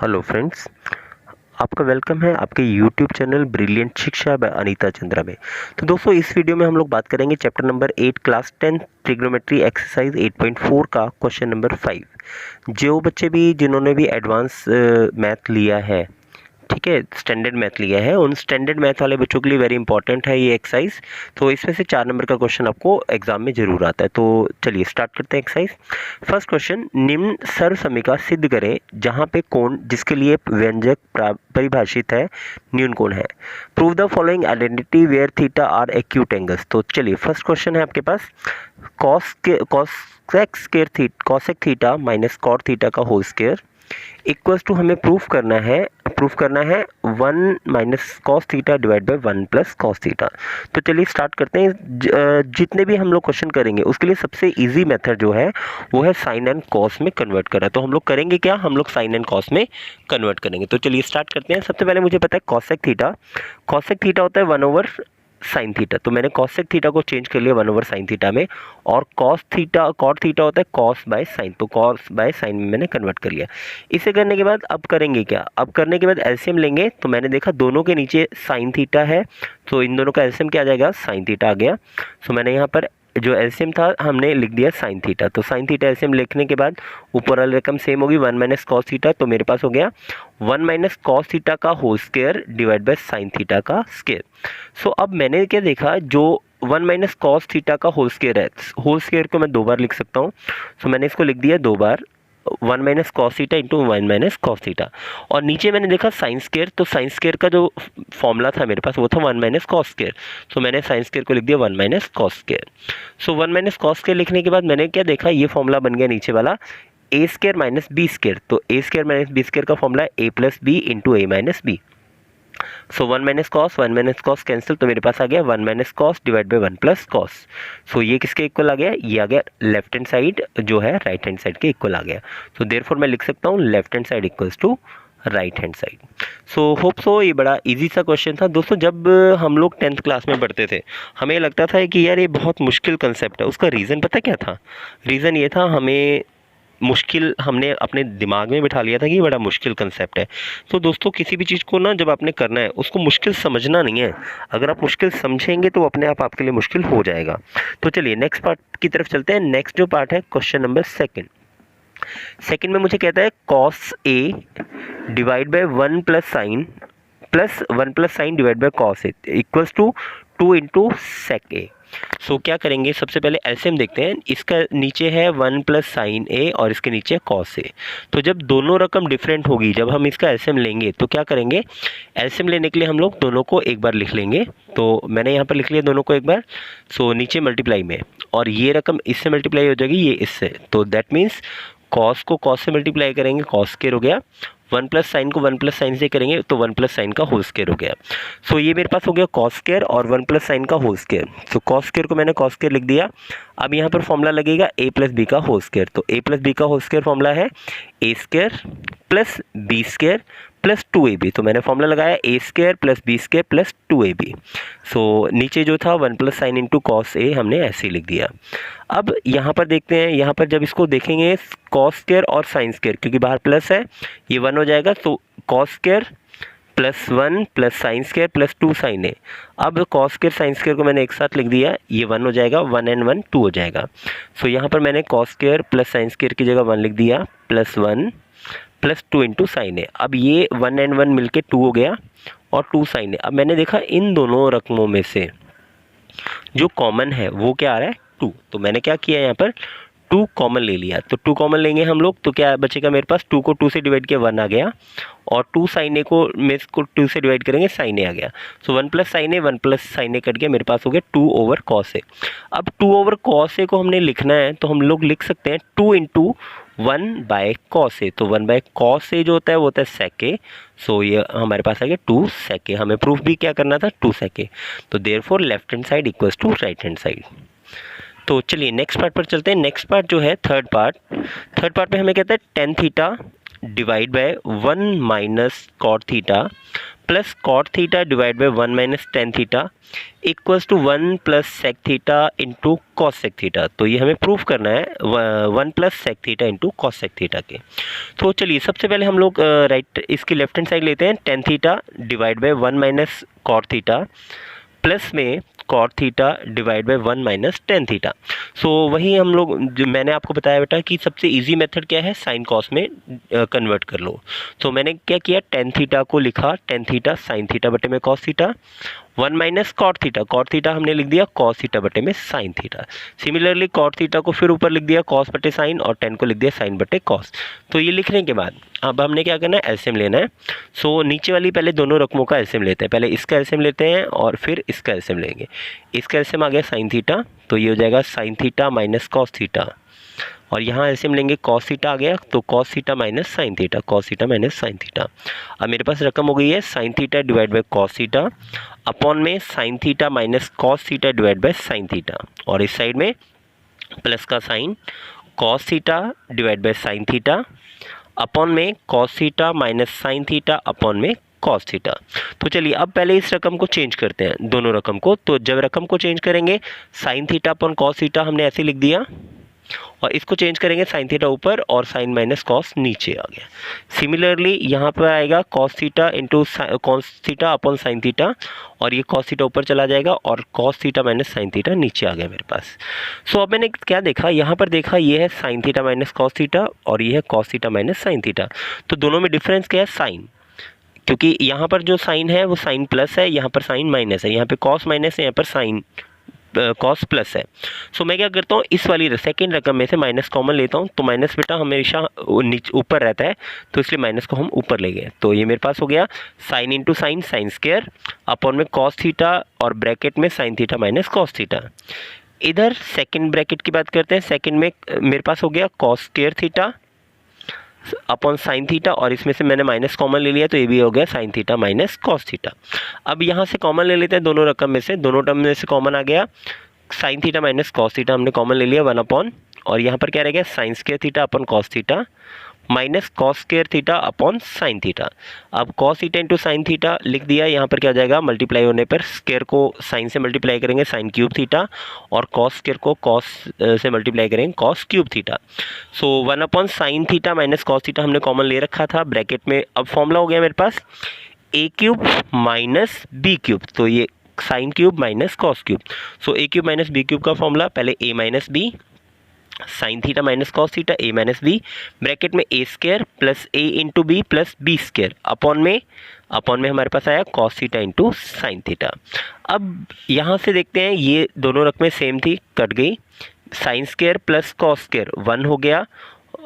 Hello friends, आपका welcome है आपके यूट्यूब चैनल ब्रिलियंट शिक्षा बाय अनीता चंद्रा में। तो दोस्तों, इस वीडियो में हम लोग बात करेंगे chapter number 8 class 10 trigonometry exercise 8.4 का क्वेश्चन नंबर 5। जो बच्चे भी जिन्होंने भी एडवांस मैथ लिया है, ठीक है, स्टैंडर्ड मैथ लिया है, उन स्टैंडर्ड मैथ वाले बच्चों के लिए वेरी इंपॉर्टेंट है ये एक्सरसाइज। तो इसमें से 4 नंबर का क्वेश्चन आपको एग्जाम में जरूर आता है। तो चलिए स्टार्ट करते हैं एक्सरसाइज। फर्स्ट क्वेश्चन, निम्न सर्वसमीका सिद्ध करें जहां पे कोण जिसके लिए व्यंजक परिभाषित है न्यून कोण है। Prove the following identity where theta are acute angles. तो चलिए फर्स्ट क्वेश्चन है आपके पास, cosec theta minus cot theta का होल स्क्वायर इक्वल्स टू, हमें प्रूफ करना है 1 minus cos theta divide by 1 plus cos theta. तो चलिए स्टार्ट करते हैं। जितने भी हम लोग क्वेश्चन करेंगे उसके लिए सबसे इजी मेथड जो है वो है साइन एंड कॉस में कन्वर्ट करना। तो हम लोग करेंगे क्या, हम लोग साइन एंड कॉस में कन्वर्ट करेंगे। तो चलिए स्टार्ट करते हैं। सबसे पहले मुझे पता है कॉसेक थीटा होता है 1 ओवर साइन थीटा। तो मैंने कॉसेक थीटा को चेंज कर लिया 1 ओवर साइन थीटा में, और कॉट थीटा होता है कॉस बाय साइन। तो कॉस बाय साइन में मैंने कन्वर्ट कर लिया। इसे करने के बाद अब करेंगे क्या, अब करने के बाद एलसीएम लेंगे। तो मैंने देखा दोनों के नीचे साइन थीटा है, तो इन दोनों का एलसीएम क्या आ जाएगा, साइन थीटा आ गया। तो मैंने यहाँ पर जो एलसीएम था हमने लिख दिया साइन थीटा। तो साइन थीटा एलसीएम लिखने के बाद ऊपर वाली रकम सेम होगी 1 माइनस कॉस थीटा। तो मेरे पास हो गया 1 माइनस कॉस थीटा का whole square divide by sine theta का स्क्वायर। सो अब मैंने क्या देखा, जो 1 माइनस कॉस थीटा का होल स्क्वायर है, होल स्क्वायर को मैं 2 बार लिख सकता हूँ। सो मैंने इसको लिख दिया 2 बार 1 minus cos theta into 1 minus cos theta. और नीचे मैंने देखा साइन स्क्वायर, तो साइन स्क्वायर का जो फॉर्मूला था मेरे पास वो था 1 माइनस कॉस स्क्वायर। तो मैंने साइन स्क्वायर को लिख दिया 1 माइनस कॉस स्क्वायर। सो 1 माइनस कॉस स्क्वायर लिखने के बाद मैंने क्या देखा, ये फॉर्मूला बन गया नीचे वाला a square minus b square. तो a square minus b square का फॉर्मूला है a plus b into a minus b. So 1 minus cos cancel, तो मेरे पास आ गया 1 minus cos divide by 1 plus cos. So ये किसके इक्वल आ गया, ये आ गया लेफ्ट हैंड साइड जो है राइट हैंड साइड के इक्वल आ गया। सो देयरफॉर मैं लिख सकता हूँ left hand side equals to right hand side. So hope so ये बड़ा इजी सा क्वेश्चन था दोस्तों। जब हम लोग 10th क्लास में पढ़ते थे हमें लगता था कि यार ये बहुत मुश्किल कंसेप्ट है। उसका रीज़न पता क्या था, रीज़न ये था हमें मुश्किल, हमने अपने दिमाग में बिठा लिया था कि ये बड़ा मुश्किल कंसेप्ट है। तो दोस्तों किसी भी चीज़ को ना जब आपने करना है उसको मुश्किल समझना नहीं है। अगर आप मुश्किल समझेंगे तो अपने आप आपके लिए मुश्किल हो जाएगा। तो चलिए नेक्स्ट पार्ट की तरफ चलते हैं। नेक्स्ट जो पार्ट है क्वेश्चन नंबर सेकंड में मुझे कहता है cos a divide by 1 plus sine divide by cos A equals to 2 into sec a. So क्या करेंगे, सबसे पहले एलसीएम देखते हैं। इसका नीचे है 1 प्लस साइन ए और इसके नीचे कॉस ए। तो जब दोनों रकम डिफरेंट होगी, जब हम इसका एलसीएम लेंगे तो क्या करेंगे, एलसीएम लेने के लिए हम लोग दोनों को एक बार लिख लेंगे। तो मैंने यहाँ पर लिख लिया दोनों को एक बार। सो नीचे मल्टीप्लाई में, और ये रकम इससे मल्टीप्लाई हो जाएगी ये इससे। तो दैट मीन्स कॉस को कॉस से मल्टीप्लाई करेंगे, कॉस स्क्वायर हो गया। 1 प्लस साइन को 1 प्लस साइन से करेंगे तो 1 प्लस साइन का होल स्क्वायर हो गया। सो ये मेरे पास हो गया कॉस स्क्वायर और 1 प्लस साइन का whole square. So cos square को मैंने कॉस स्क्वायर लिख दिया। अब यहाँ पर फॉर्मूला लगेगा ए प्लस बी का होल स्क्वायर। तो ए प्लस बी का होल स्क्वायर फॉर्मूला है ए square plus B square plus 2ab। तो मैंने फॉर्मूला लगाया a square plus B square plus 2ab। So नीचे जो था 1 plus sine into cos a हमने ऐसे ही लिख दिया। अब यहाँ पर देखते हैं, यहाँ पर जब इसको देखेंगे कॉस स्क्वायर और साइन स्क्वायर, क्योंकि बाहर प्लस है ये 1 हो जाएगा। तो cos square plus 1 plus sine square plus 2 sine a. अब कॉस स्क्वायर साइन स्क्वायर को मैंने एक साथ लिख दिया, ये 1 हो जाएगा, 1 एंड 1 2 हो जाएगा। सो यहाँ पर मैंने cos square plus sine square की जगह 1 लिख दिया, plus 1 plus 2 into sine a. अब ये 1 एंड 1 मिलके 2 हो गया और 2 साइन ए। अब मैंने देखा इन दोनों रकमों में से जो कॉमन है वो क्या आ रहा है 2। तो मैंने क्या किया, यहाँ पर 2 कॉमन ले लिया। तो 2 कॉमन लेंगे हम लोग तो क्या बचेगा मेरे पास, 2 को 2 से डिवाइड किया 1 आ गया, और 2 साइन ए को मैं इसको 2 से डिवाइड करेंगे साइन ए आ गया। सो 1 प्लस साइन ए 1 प्लस साइन ए कट गया, मेरे पास हो गया 2 ओवर कॉस ए। अब 2 ओवर कॉस ए को हमने लिखना है तो हम लोग लिख सकते हैं 2 इंटू 1 बाय कॉस ए। तो 1 बाय कॉस ए जो होता है वो होता है सेक ए। सो ये हमारे पास आ गया 2 सेक ए। हमें प्रूफ भी क्या करना था, 2 सेक ए। तो therefore left hand side equals to right hand side. तो चलिए नेक्स्ट पार्ट पर चलते हैं। नेक्स्ट पार्ट जो है थर्ड पार्ट में हमें कहता है tan theta divide by 1 minus cot theta plus cot theta divide by 1 minus tan theta equals to 1 plus sec theta into cosec theta. तो ये हमें प्रूफ करना है 1 plus sec theta into cosec theta के। तो चलिए सबसे पहले हम लोग राइट इसकी लेफ्ट हैंड साइड लेते हैं, tan theta divide by 1 minus cot theta plus में cot theta divide by 1 minus tan theta. So वही हम लोग जो मैंने आपको बताया बेटा कि सबसे इजी मेथड क्या है, साइन कॉस में कन्वर्ट कर लो। तो मैंने क्या किया, टेन थीटा को लिखा टेन थीटा साइन थीटा बटे में cos theta, 1 minus cot theta हमने लिख दिया कॉस थीटा बटे में sine theta. Similarly cot theta को फिर ऊपर लिख दिया कॉस बटे साइन और 10 को लिख दिया साइन बटे कॉस। तो ये लिखने के बाद अब हमने क्या करना है, एलसीएम लेना है। सो नीचे वाली पहले दोनों रकमों का एलसीएम लेते हैं, पहले इसका एलसीएम लेते हैं और फिर इसका एलसीएम लेंगे। इसका एलसीएम आ गया साइन थीटा, तो ये हो जाएगा sine theta minus cos theta, और यहाँ एलसीएम लेंगे कॉस थीटा आ गया तो cos theta minus sine theta, cos theta minus sine theta. अब मेरे पास रकम हो गई है sine theta divide by cos theta upon में sine theta minus cos theta divide by sine theta, और इस साइड में प्लस का sign cos theta divide by sine theta upon में cos theta minus sine theta upon में cos theta. तो चलिए अब पहले इस रकम को चेंज करते हैं, दोनों रकम को। तो जब रकम को चेंज करेंगे sign theta upon cos theta हमने ऐसे लिख दिया, और इसको चेंज करेंगे साइन थीटा ऊपर और साइन माइनस कॉस नीचे आ गया। सिमिलरली यहाँ पर आएगा cos theta into cos theta upon sine theta, और ये कॉस थीटा ऊपर चला जाएगा और cos theta minus sine theta नीचे आ गया मेरे पास। सो अब मैंने क्या देखा, यहाँ पर देखा ये है sine theta minus cos theta और ये है cos theta minus sine theta. तो दोनों में डिफरेंस क्या है, साइन, क्योंकि यहाँ पर जो साइन है वो साइन प्लस है, यहाँ पर साइन माइनस है, यहाँ पे कॉस माइनस है, यहाँ पर साइन कॉस प्लस है। सो मैं क्या करता हूँ, इस वाली सेकेंड रकम में से माइनस कॉमन लेता हूँ। तो माइनस बेटा हमेशा ऊपर रहता है, तो इसलिए माइनस को हम ऊपर ले गए। तो ये मेरे पास हो गया sine into sine sign square upon में कॉस थीटा और ब्रैकेट में sine theta minus cos theta. इधर सेकेंड ब्रैकेट की बात करते हैं, सेकेंड में मेरे पास हो गया cos square theta upon sine theta, और इसमें से मैंने माइनस कॉमन ले लिया तो ये भी हो गया sign theta minus cos theta. अब यहाँ से कॉमन ले लेते हैं दोनों रकम में से, दोनों टर्म में से कॉमन आ गया sign theta minus cos theta हमने कॉमन ले लिया 1 अपॉन, और यहाँ पर क्या रह गया sine square theta upon cos theta minus cos square theta upon sine theta. अब cos theta into sine theta लिख दिया, यहाँ पर क्या हो जाएगा मल्टीप्लाई होने पर स्क्वायर को साइन से मल्टीप्लाई करेंगे साइन क्यूब थीटा, और कॉस स्क्वायर को कॉस से मल्टीप्लाई करेंगे cos cube theta. So 1 upon sine theta minus cos theta हमने कॉमन ले रखा था ब्रैकेट में। अब फॉर्मूला हो गया मेरे पास A cube minus B cube, तो ये sine cube minus cos cube. So A cube minus B cube का फॉर्मूला पहले A minus B sine theta minus cos theta A minus B bracket में A square plus A into B plus B square upon में हमारे पास आया cos theta into sine theta. अब यहाँ से देखते हैं ये दोनों रकमें सेम थी, कट गई, sign square plus cos square 1 हो गया।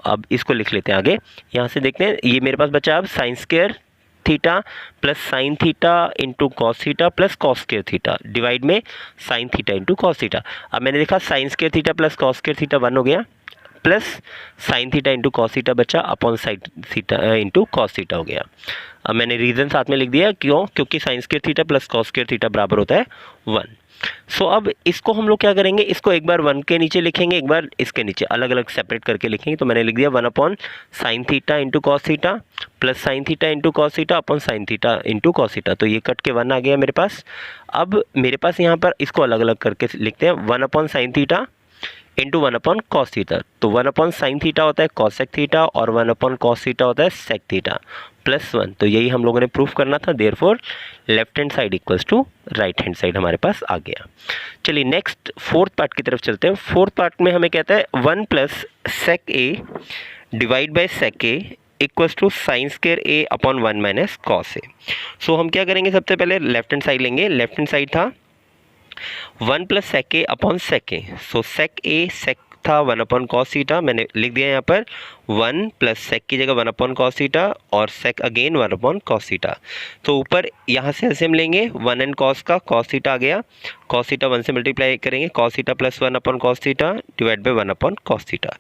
अब इसको लिख लेते हैं आगे, यहाँ से देखते हैं ये मेरे पास बचा अब sine square theta plus sine theta into cos theta plus cos square theta divide में sine theta into cos theta. अब मैंने देखा sine square theta plus cos square theta 1 हो गया, plus sine theta into cos theta बचा upon sine theta into cos theta हो गया। अब मैंने रीज़न साथ में लिख दिया, क्यों, क्योंकि sign square theta plus cos square theta बराबर होता है 1। सो अब इसको हम लोग क्या करेंगे, इसको एक बार 1 के नीचे लिखेंगे, एक बार इसके नीचे अलग अलग सेपरेट करके लिखेंगे। तो मैंने लिख दिया 1 upon sine theta into cos theta plus sine theta into cos theta upon sine theta into cos theta. तो ये कट के 1 आ गया मेरे पास। अब मेरे पास यहाँ पर इसको अलग अलग करके लिखते हैं 1 upon sine theta into 1 upon cos theta. तो 1 अपॉन साइन थीटा होता है कॉस सेक थीटा और 1 अपॉन कॉस थीटा होता है सेक थीटा प्लस 1। तो यही हम लोगों ने प्रूफ करना था, therefore left hand side equals to right hand side हमारे पास आ गया। चलिए नेक्स्ट फोर्थ पार्ट की तरफ चलते हैं। फोर्थ पार्ट में हमें कहता है 1 plus sec A divide by sec A equals to sine square A upon 1 minus cos A. So हम क्या करेंगे, सबसे पहले लेफ्ट हैंड साइड लेंगे। लेफ्ट हैंड साइड था 1 plus sec A upon sec a. सो सेक ए सेक था 1 अपॉन कॉस थीटा, मैंने लिख दिया यहाँ पर 1 प्लस सेक की जगह 1 अपॉन कॉस थीटा और सेक अगेन 1 अपॉन कॉस थीटा। तो ऊपर यहाँ से एलसीएम लेंगे 1 एंड कॉस का, कॉस थीटा आ गया, कॉस थीटा 1 से मल्टीप्लाई करेंगे, cos theta plus 1 upon cos theta divide by 1 upon cos theta.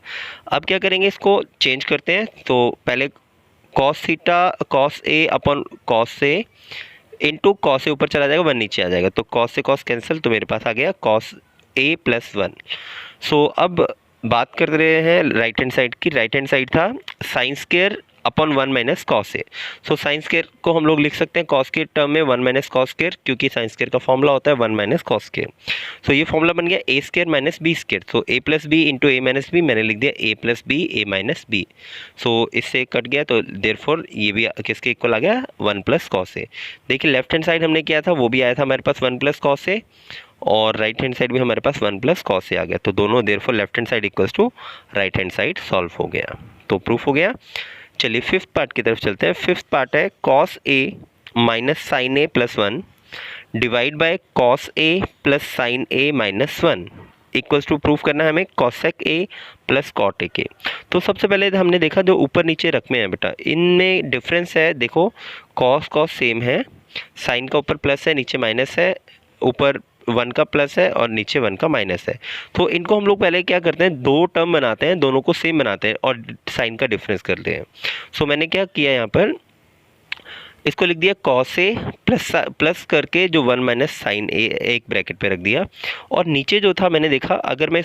अब क्या करेंगे, इसको चेंज करते हैं। तो पहले cos theta cos A upon cos A into cos से ऊपर चला जाएगा, 1 नीचे आ जाएगा, तो कॉस से कॉस कैंसिल, तो मेरे पास आ गया कॉस ए प्लस 1। सो अब बात कर रहे हैं राइट हैंड साइड की। राइट हैंड साइड था sine square upon 1 minus cos A. So sine square को हम लोग लिख सकते हैं कॉस के टर्म में 1 माइनस कॉस स्क्वायर, क्योंकि साइन स्क्वायर का फॉर्मूला होता है 1 माइनस कॉस स्क्वायर। सो ये फॉर्मूला बन गया ए square minus b square. So A plus b into a minus B, मैंने लिख दिया ए प्लस बी ए माइनस बी। सो इससे कट गया, तो देयरफॉर ये भी किसके इक्वल आ गया 1 प्लस कॉस ए। देखिए लेफ्ट हैंड साइड हमने किया था वो भी आया था हमारे पास 1 प्लस कॉस ए, और राइट हैंड साइड भी हमारे पास 1 प्लस कॉस ए आ गया। तो दोनों therefore left hand side equals to right hand side solve हो गया, तो प्रूफ हो गया। चलिए फिफ्थ पार्ट की तरफ चलते हैं। फिफ्थ पार्ट है cos A minus sine A plus 1 divide by cos A plus sine A minus 1 equals to proof करना है हमें cosec A plus cot A के। तो सबसे पहले हमने देखा जो ऊपर नीचे रकमे हैं बेटा, इनमें डिफरेंस है। देखो कॉस कॉस सेम है, साइन का ऊपर प्लस है नीचे माइनस है, ऊपर 1 का प्लस है और नीचे 1 का माइनस है। तो इनको हम लोग पहले क्या करते हैं, दो टर्म बनाते हैं, दोनों को सेम बनाते हैं और साइन का डिफरेंस करते हैं। सो मैंने क्या किया यहाँ पर, इसको लिख दिया कॉस ए प्लस करके जो 1 माइनस साइन ए एक ब्रैकेट पे रख दिया, और नीचे जो था मैंने देखा अगर मैं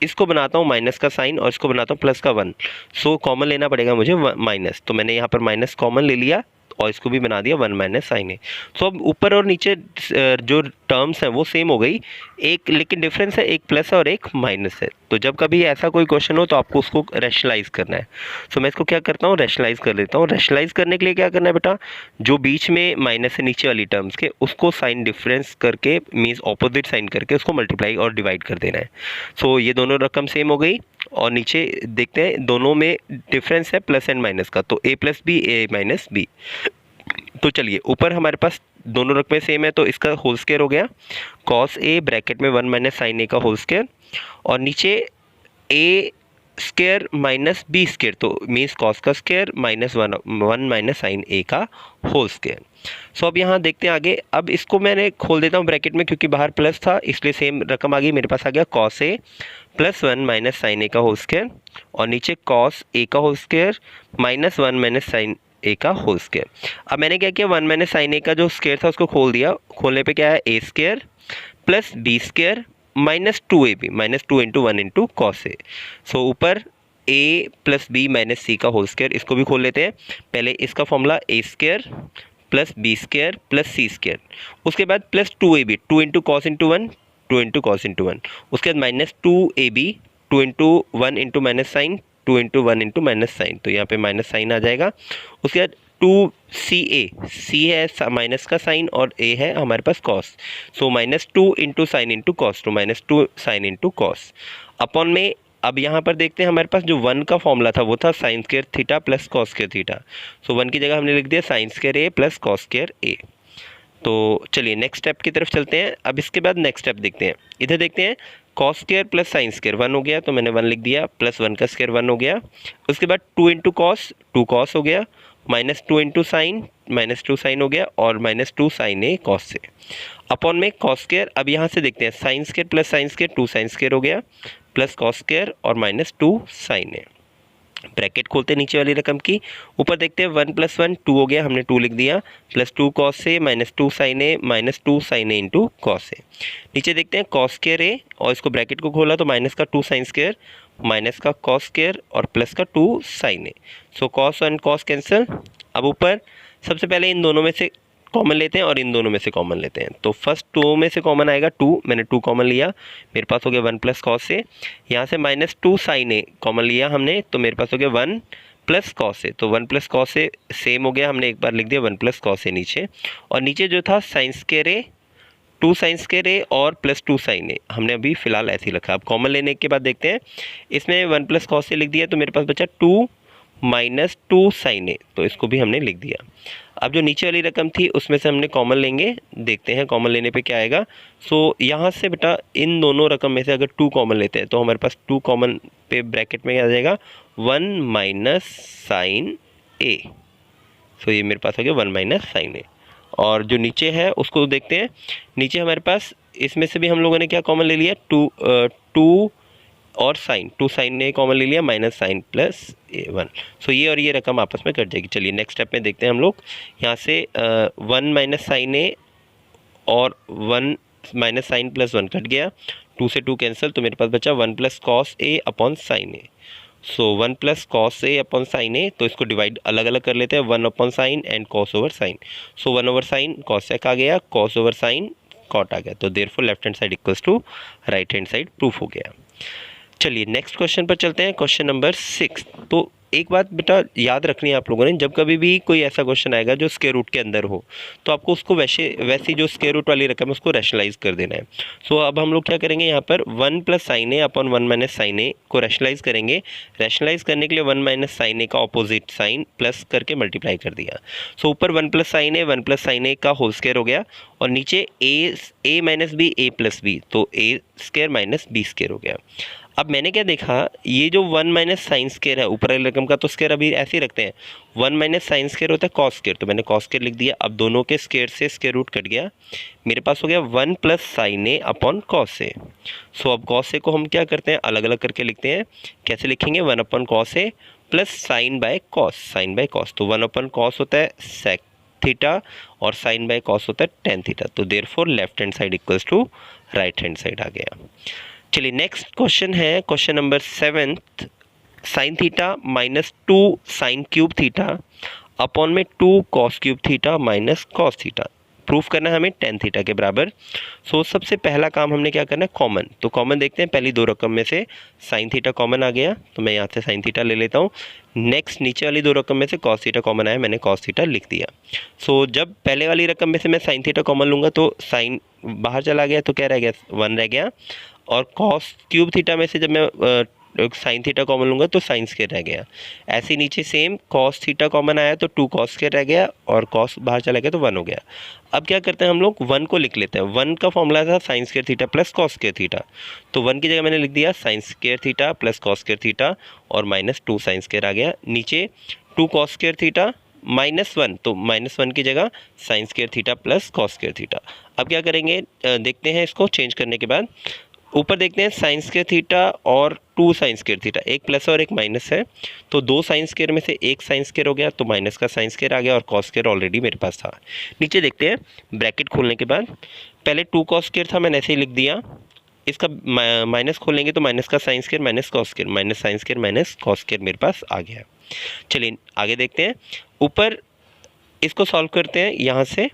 इसको बनाता हूँ माइनस का साइन और इसको बनाता हूँ प्लस का 1, सो कॉमन लेना पड़ेगा मुझे माइनस, तो मैंने यहाँ पर माइनस कॉमन ले लिया और इसको भी बना दिया 1 माइनस साइन ए। सो अब ऊपर और नीचे जो टर्म्स हैं वो सेम हो गई, एक लेकिन डिफरेंस है, एक प्लस है और एक माइनस है। तो जब कभी ऐसा कोई क्वेश्चन हो तो आपको उसको रैशनलाइज करना है। सो मैं इसको क्या करता हूँ, रैशनलाइज कर लेता हूँ। रैशनलाइज करने के लिए क्या करना है बेटा, जो बीच में माइनस है नीचे वाली टर्म्स के उसको साइन डिफरेंस करके मीन्स ऑपोजिट साइन करके उसको मल्टीप्लाई और डिवाइड कर देना है। सो ये दोनों रकम सेम हो गई, और नीचे देखते हैं दोनों में डिफरेंस है प्लस एंड माइनस का, तो ए प्लस बी ए माइनस बी। तो चलिए ऊपर हमारे पास दोनों रकमें सेम है तो इसका होल स्क्वायर हो गया कॉस ए ब्रैकेट में 1 माइनस साइन ए का होल स्क्वायर, और नीचे ए स्क्वायर माइनस बी स्क्वायर, तो मीन्स कॉस का square minus 1 minus sine A का होल स्क्वायर। सो अब यहाँ देखते हैं आगे। अब इसको मैंने खोल देता हूँ ब्रैकेट में, क्योंकि बाहर प्लस था इसलिए सेम रकम आ गई मेरे पास, आ गया cos A plus 1 minus sine A का होल स्क्वायर, और नीचे कॉस ए का whole square minus 1 minus sine A का होल स्क्वायर। अब मैंने क्या किया, 1 माइनस साइन ए का जो स्क्वायर था उसको खोल दिया, खोलने पे क्या है ए square plus B square minus 2 A B, minus 2 into 1 into cos A. So ऊपर A plus B minus C का होल स्क्वायर, इसको भी खोल लेते हैं। पहले इसका formula A square plus B square plus C square, उसके बाद plus 2 A B, 2 into cos into 1, 2 into cos into 1, उसके बाद minus 2 A B, 2 into 1 into minus sine, 2 into 1 into minus sine, तो यहाँ पे माइनस साइन आ जाएगा। उसके बाद 2 सी ए, सी है माइनस का साइन और ए है हमारे पास cos, so minus 2 into sine into cos, तो minus 2 sine into cos upon में। अब यहाँ पर देखते हैं हमारे पास जो 1 का फॉर्मूला था वो था sine square theta plus cos square theta, so 1 की जगह हमने लिख दिया sine square A plus cos square A. तो चलिए नेक्स्ट स्टेप की तरफ चलते हैं। अब इसके बाद नेक्स्ट स्टेप देखते हैं, इधर देखते हैं cos square plus sine square 1 हो गया, तो मैंने 1 लिख दिया, प्लस 1 का स्क्वायर 1 हो गया। उसके बाद 2 इंटू कॉस, 2 कॉस हो गया, minus 2 into sine, minus 2 sine हो गया, और माइनस 2 साइन ए कॉस से अपॉन में कॉस स्क्वायर। अब यहाँ से देखते हैं sine square plus sine square 2 sine square हो गया, प्लस कॉस स्क्वायर और माइनस 2 साइन ए। ब्रैकेट खोलते नीचे वाली रकम की, ऊपर देखते हैं 1 प्लस 1 2 हो गया, हमने 2 लिख दिया, प्लस 2 कॉस से minus 2 sine A minus 2 sine A into cos ए। नीचे देखते हैं कॉस स्क्वायर ए, और इसको ब्रैकेट को खोला तो माइनस का 2 साइन स्क्वायर माइनस का कॉस स्क्वायर और प्लस का 2 sine A, so cos and cos cancel. अब ऊपर सबसे पहले इन दोनों में से कॉमन लेते हैं और इन दोनों में से कॉमन लेते हैं, तो फर्स्ट 2 में से कॉमन आएगा 2, मैंने 2 कॉमन लिया, मेरे पास हो गया 1 प्लस कॉस से। यहाँ से माइनस 2 साइन ए कॉमन लिया हमने, तो मेरे पास हो गया 1 प्लस कॉस से, तो 1 प्लस कॉस से सेम हो गया, हमने एक बार लिख दिया 1 प्लस कॉस से नीचे, और नीचे जो था साइन स्क्वायर ए 2 साइन स्क्वायर ए और प्लस 2 साइन ए, हमने अभी फिलहाल ऐसे ही रखा। अब कॉमन लेने के बाद देखते हैं, इसमें 1 प्लस कॉस से लिख दिया, तो मेरे पास बचा 2 माइनस 2 साइन ए, तो इसको भी हमने लिख दिया। अब जो नीचे वाली रकम थी उसमें से हमने कॉमन लेंगे, देखते हैं कॉमन लेने पे क्या आएगा। सो यहाँ से बेटा इन दोनों रकम में से अगर 2 कॉमन लेते हैं तो हमारे पास 2 कॉमन पे ब्रैकेट में क्या आ जाएगा 1 माइनस साइन ए, सो ये मेरे पास हो गया 1 माइनस साइन ए। और जो नीचे है उसको देखते हैं, नीचे हमारे पास इसमें से भी हम लोगों ने क्या कॉमन ले लिया 2 और साइन 2 साइन ने कॉमन ले लिया माइनस साइन प्लस ए 1, सो ये और ये रकम आपस में कट जाएगी। चलिए नेक्स्ट स्टेप में देखते हैं हम लोग, यहाँ से 1 माइनस साइन ए और 1 माइनस साइन प्लस 1 कट गया, 2 से 2 कैंसिल, तो मेरे पास बचा 1 plus cos A upon sine A. So 1 plus cos A upon sine A, तो इसको डिवाइड अलग अलग कर लेते हैं, 1 upon sine and cos over sine. So 1 over sine cosec आ गया, कॉस ओवर साइन कॉट आ गया, तो therefore left hand side equals to right hand side proof हो गया। चलिए नेक्स्ट क्वेश्चन पर चलते हैं, क्वेश्चन नंबर 6। तो एक बात बेटा याद रखनी है आप लोगों ने, जब कभी भी कोई ऐसा क्वेश्चन आएगा जो स्क्वायर रूट के अंदर हो, तो आपको उसको वैसी जो स्क्वायर रूट वाली रकम है उसको रैशनलाइज कर देना है। सो अब हम लोग क्या करेंगे, यहाँ पर 1 plus sine A upon 1 minus sine ए को रैशनलाइज करेंगे। रैशनलाइज करने के लिए 1 माइनस साइन ए का ऑपोजिट साइन प्लस करके मल्टीप्लाई कर दिया। सो ऊपर 1 plus sine A, 1 plus sine A का होल स्क्वायर हो गया, और नीचे ए माइनस बी, ए प्लस बी, तो a square minus b square हो गया। अब मैंने क्या देखा, ये जो 1 माइनस साइन स्क्वायर है ऊपर वाली रकम का, तो स्क्वायर अभी ऐसे ही रखते हैं, 1 माइनस साइन स्क्वायर होता है कॉस स्क्वायर, तो मैंने कॉस स्क्वायर लिख दिया। अब दोनों के स्क्वायर से स्क्वायर रूट कट गया, मेरे पास हो गया 1 plus sine A upon cos A. सो अब कॉस ए को हम क्या करते हैं, अलग अलग करके लिखते हैं। कैसे लिखेंगे, 1 upon cos A plus sine by cos, sine by cos, तो 1 अपॉन कॉस होता है सेक थीटा और साइन बाय कॉस होता है टेन थीटा, तो therefore left hand side equals to right hand side आ गया। चलिए नेक्स्ट क्वेश्चन है, question number 7। Sine theta minus 2 sine cube theta upon में 2 cos cube theta minus cos theta, proof करना है हमें टेन थीटा के बराबर। सो सबसे पहला काम हमने क्या करना है, कॉमन, तो कॉमन देखते हैं, पहली दो रकम में से साइन थीटा कॉमन आ गया, तो मैं यहाँ से साइन थीटा ले लेता हूँ। नेक्स्ट नीचे वाली दो रकम में से कॉस थीटा कॉमन आया, मैंने कॉस थीटा लिख दिया। सो जब पहले वाली रकम में से मैं साइन थीटा कॉमन लूँगा तो साइन बाहर चला गया, तो क्या रह गया, 1 रह गया, और कॉस क्यूब थीटा में से जब मैं साइन थीटा कॉमन लूँगा तो साइन स्क्वायर रह गया। ऐसे नीचे सेम कॉस थीटा कॉमन आया तो 2 कॉस स्क्वायर रह गया, और कॉस बाहर चला गया तो 1 हो गया। अब क्या करते हैं हम लोग, 1 को लिख लेते हैं। 1 का फॉर्मूला था sine square theta plus cos square theta, तो 1 की जगह मैंने लिख दिया sine square theta plus cos square theta और माइनस 2 साइन स्क्वायर आ गया। नीचे 2 कॉस स्क्वायर थीटा माइनस 1, तो माइनस 1 की जगह sign square theta plus cos square theta. अब क्या करेंगे, देखते हैं इसको चेंज करने के बाद, ऊपर देखते हैं साइन स्क्वायर थीटा और 2 साइन स्क्वायर थीटा, एक प्लस और एक माइनस है, तो 2 साइन स्क्वायर में से एक साइन स्क्वायर हो गया, तो माइनस का साइन स्क्वायर आ गया, और कॉस स्क्वायर ऑलरेडी मेरे पास था। नीचे देखते हैं ब्रैकेट खोलने के बाद, पहले 2 कॉस स्क्वायर था, मैंने ऐसे ही लिख दिया, इसका माइनस खोलेंगे तो माइनस का sign square minus cos square, minus sine square minus cos square मेरे पास आ गया। चलिए आगे देखते हैं, ऊपर इसको सॉल्व करते हैं। यहाँ से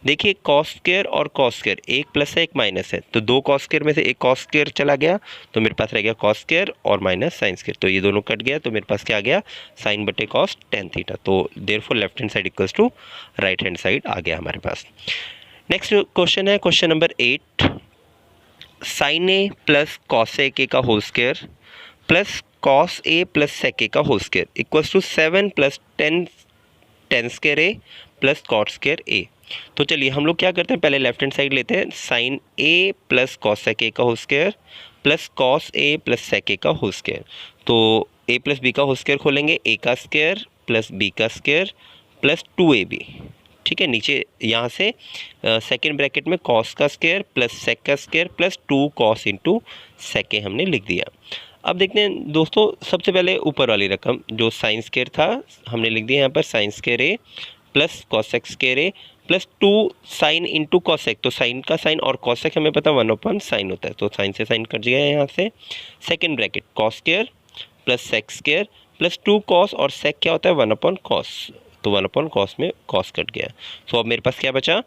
देखिए कॉस स्क्वायर और कॉस स्क्वायर, एक प्लस है एक माइनस है, तो 2 कॉस स्क्वायर में से एक कॉस स्क्वायर चला गया, तो मेरे पास रह गया कॉस स्क्वायर और माइनस साइन स्क्वायर, तो ये दोनों कट गया, तो मेरे पास क्या आ गया, साइन बटे कॉस टेन थीटा, तो therefore left hand side equals to right hand side आ गया हमारे पास। नेक्स्ट क्वेश्चन है question number 8। Sine A plus cos A के का whole square plus cos A plus sec ए का whole square equals to 7 plus 10 tan square A plus cot square A. तो चलिए हम लोग क्या करते हैं, पहले लेफ्ट हैंड साइड लेते हैं, साइन ए प्लस कॉस सेक ए का whole square plus cos A plus sec ए का होल स्क्वायर, तो ए प्लस बी का होल स्क्वायर खोलेंगे, ए का स्क्वायर प्लस बी का स्क्वायर प्लस 2ab, ठीक है। नीचे यहाँ से सेकेंड ब्रैकेट में कॉस का स्क्वायर प्लस सेक का square plus 2 cos into sec A हमने लिख दिया। अब देखते हैं दोस्तों, सबसे पहले ऊपर वाली रकम जो साइन स्क्वायर था हमने लिख दिया यहाँ पर sign square A plus cosec square A plus 2 sine into cosec, तो साइन का साइन और कॉसेक हमें पता 1 अपॉन साइन होता है, तो साइन से साइन कट गया है यहाँ से। Second bracket cos square plus sec square plus 2 cos, और सेक क्या होता है 1 अपॉन कॉस, तो 1 अपॉन कॉस में कॉस कट गया, तो अब मेरे पास क्या बचा,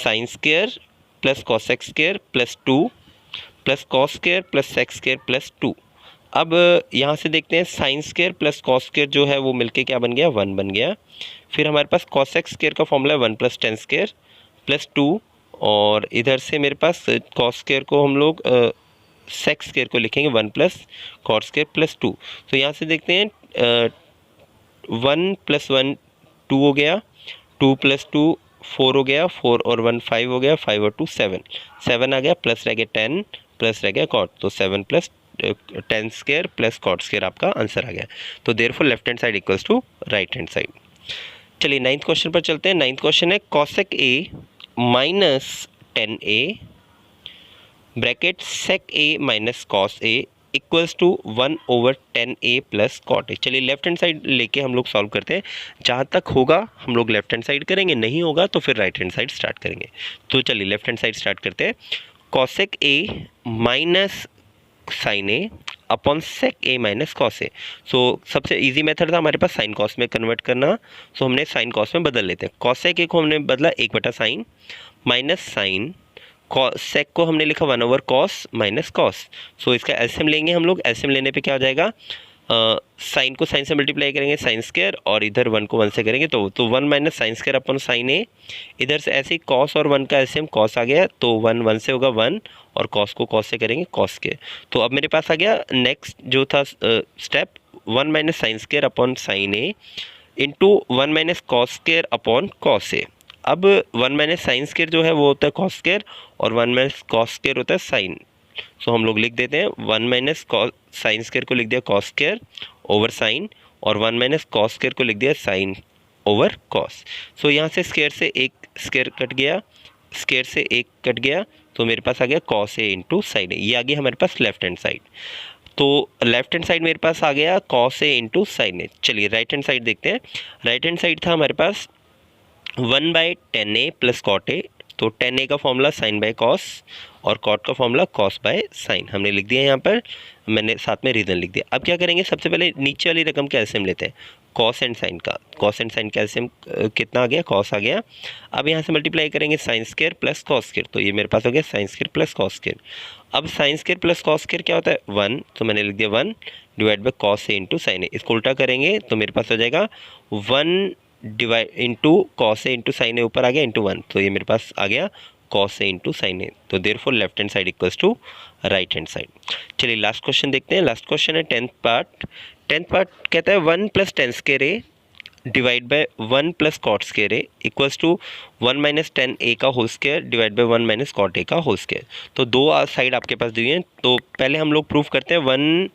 sine square plus cosec square plus 2 plus cos square plus sec square plus 2। अब यहाँ से देखते हैं sine square plus cos square जो है वो मिलके क्या बन गया, 1 बन गया। फिर हमारे पास कॉसेक स्क्वायर का फॉर्मूला है 1 प्लस टेन स्क्वायर प्लस 2, और इधर से मेरे पास कॉस स्क्वायर को हम लोग सेक स्क्वायर को लिखेंगे 1 प्लस कॉट स्क्वायर प्लस 2। तो यहाँ से देखते हैं 1 प्लस 1 2 हो गया, 2 प्लस 2 4 हो गया, 4 और 1 5 हो गया, 5 और 2 7, 7 आ गया, प्लस रह गया 10 प्लस रह गया कॉट, तो 7 plus 10 square plus cot square आपका आंसर आ गया, तो therefore left hand side equals to right hand side. चलिए 9th क्वेश्चन पर चलते हैं। 9th क्वेश्चन है cosec A minus 10a bracket sec A minus cos A equals to 1 over 10a plus cot A. चलिए left hand side लेके हम लोग solve करते हैं, जहाँ तक होगा हम लोग लेफ्ट हैंड साइड करेंगे, नहीं होगा तो फिर राइट हैंड साइड स्टार्ट करेंगे। तो चलिए लेफ्ट हैंड साइड स्टार्ट करते हैं। Cosec A minus sine A upon sec A minus cos A. So सबसे इजी मेथड था हमारे पास साइन कॉस में कन्वर्ट करना, सो हमने साइन कॉस में बदल लेते हैं। कॉसेक ए को हमने बदला 1/साइन माइनस साइन, सेक को हमने लिखा 1/कॉस माइनस कॉस। सो इसका एलसीएम लेंगे हम लोग, एलसीएम लेने पे क्या हो जाएगा, साइन को साइन से मल्टीप्लाई करेंगे साइन स्क्वायर, और इधर 1 को 1 से करेंगे तो 1 minus sine square upon sine A. इधर से ऐसे ही कॉस और 1 का एलसीएम कॉस आ गया, तो 1 1 से होगा 1, और कॉस को कॉस से करेंगे कॉस के। तो अब मेरे पास आ गया नेक्स्ट जो था step, 1 minus sine square upon sine A into 1 minus cos square upon cos A. अब 1 माइनस साइन स्क्वायर जो है वो होता है कॉस स्क्वायर, और 1 माइनस कॉस स्क्वायर होता है साइन। सो हम लोग लिख देते हैं 1 माइनस साइन स्क्वायर को लिख दिया कॉस स्क्वायर ओवर साइन, और 1 माइनस कॉस स्क्वायर को लिख दिया साइन ओवर कॉस। सो यहाँ से स्क्वायर से एक स्क्वायर कट गया, स्क्वायर से एक कट गया, तो मेरे पास आ गया कॉस ए इंटू साइन ए। ये आ गया हमारे पास लेफ्ट हैंड साइड। तो लेफ्ट हैंड साइड मेरे पास आ गया कॉस ए इंटू साइन ए। चलिए राइट हैंड साइड देखते हैं। राइट हैंड साइड था हमारे पास 1/10a प्लस कॉट ए, तो 10a का फॉर्मूला साइन बाय कॉस, और कॉट का फॉर्मूला कॉस बाय साइन हमने लिख दिया। यहाँ पर मैंने साथ में रीजन लिख दिया। अब क्या करेंगे, सबसे पहले नीचे वाली रकम का एलसीएम लेते हैं, कॉस एंड साइन का। कॉस एंड साइन का एलसीएम कितना आ गया, कॉस आ गया। अब यहाँ से मल्टीप्लाई करेंगे sine square plus cos square, तो ये मेरे पास हो गया sine square plus cos square. अब sine square plus cos square क्या होता है, 1, तो मैंने लिख दिया 1 divide by cos A into sine A. इसको उल्टा करेंगे तो मेरे पास हो जाएगा 1 divide into cos A into sine A, ऊपर आ गया इंटू 1, तो ये मेरे पास आ गया cos A into sine A. तो therefore left hand side equals to right hand side. चलिए लास्ट क्वेश्चन देखते हैं। लास्ट क्वेश्चन है 10th पार्ट। 10th पार्ट कहता है 1 plus tan square A divide by 1 plus cot square A equals to 1 minus 10a का whole square divide by 1 minus cot A का whole square. तो दो side आपके पास दी हैं, तो पहले हम लोग प्रूफ करते हैं 1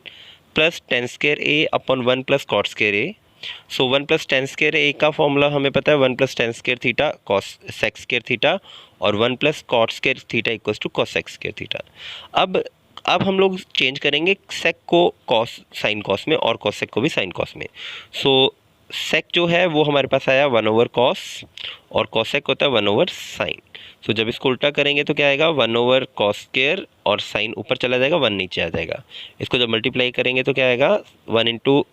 plus tan square A upon 1 plus cot square A. So 1 plus tan square A का फॉर्मूला हमें पता है 1 plus tan square theta cosec square theta, और 1 plus cot square theta equals to cosec square theta. अब हम लोग change करेंगे सेक को कॉस साइन कॉस में, और कॉस सेक को भी साइन कॉस में। सो सेक जो है वो हमारे पास आया 1/कॉस, और कॉस सेक होता है 1/साइन। सो जब इसको उल्टा करेंगे तो क्या आएगा, 1/कॉस स्क्वायर, और साइन ऊपर चला जाएगा 1 नीचे आ जाएगा। इसको जब मल्टीप्लाई करेंगे तो क्या आएगा, 1 into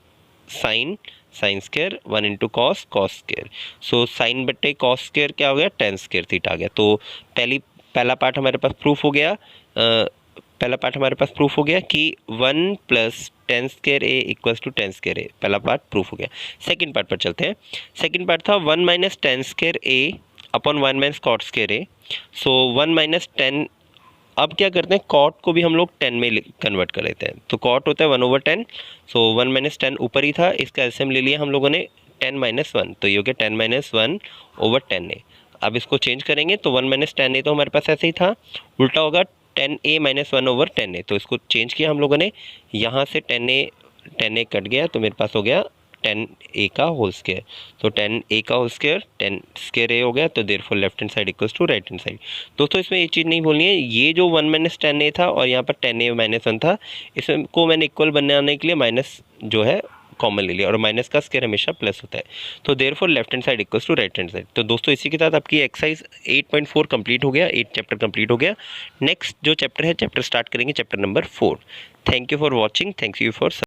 sine sine square, 1 into cos cos square. So sine बट्टे कॉस स्क्वायर क्या हो गया, टेन स्क्वायर थीटा आ गया। तो पहला पार्ट हमारे पास प्रूफ हो गया, पहला पार्ट हमारे पास प्रूफ हो गया कि 1 plus tan square A equals to tan square A, पहला पार्ट प्रूफ हो गया। सेकंड पार्ट पर चलते हैं। सेकंड पार्ट था 1 minus ten square A upon 1 minus cot square A. So 1 minus 10, अब क्या करते हैं, कॉट को भी हम लोग 10 में कन्वर्ट कर लेते हैं। तो कॉट होता है 1/10, सो 1 माइनस 10 ऊपर ही था, इसका एलसीएम ले लिया हम लोगों ने 10 माइनस 1, तो ये हो गया 10 माइनस 1/10a। अब इसको चेंज करेंगे तो 1 माइनस 10a तो हमारे पास ऐसे ही था, उल्टा होगा 10a माइनस 1/10a। तो इसको चेंज किया हम लोगों ने, यहाँ से 10a कट गया, तो मेरे पास हो गया 10a का होल स्क्वायर। तो 10a का होल स्क्वायर 10 स्क्वायर a हो गया, तो therefore left hand side equals to right hand side. दोस्तों इसमें ये चीज़ नहीं बोलनी है, ये जो 1 माइनस 10a था और यहाँ पर 10a माइनस 1 था, इसको मैंने इक्वल बनाने के लिए माइनस जो है कॉमन ले लिया, और माइनस का स्क्वायर हमेशा प्लस होता है। तो therefore left hand side equals to right hand side. तो दोस्तों इसी के साथ आपकी एक्सरसाइज 8.4 कंप्लीट हो गया, 8 चैप्टर कंप्लीट हो गया। नेक्स्ट जो चैप्टर है, चैप्टर स्टार्ट करेंगे chapter number 4। Thank you for watching, thank you for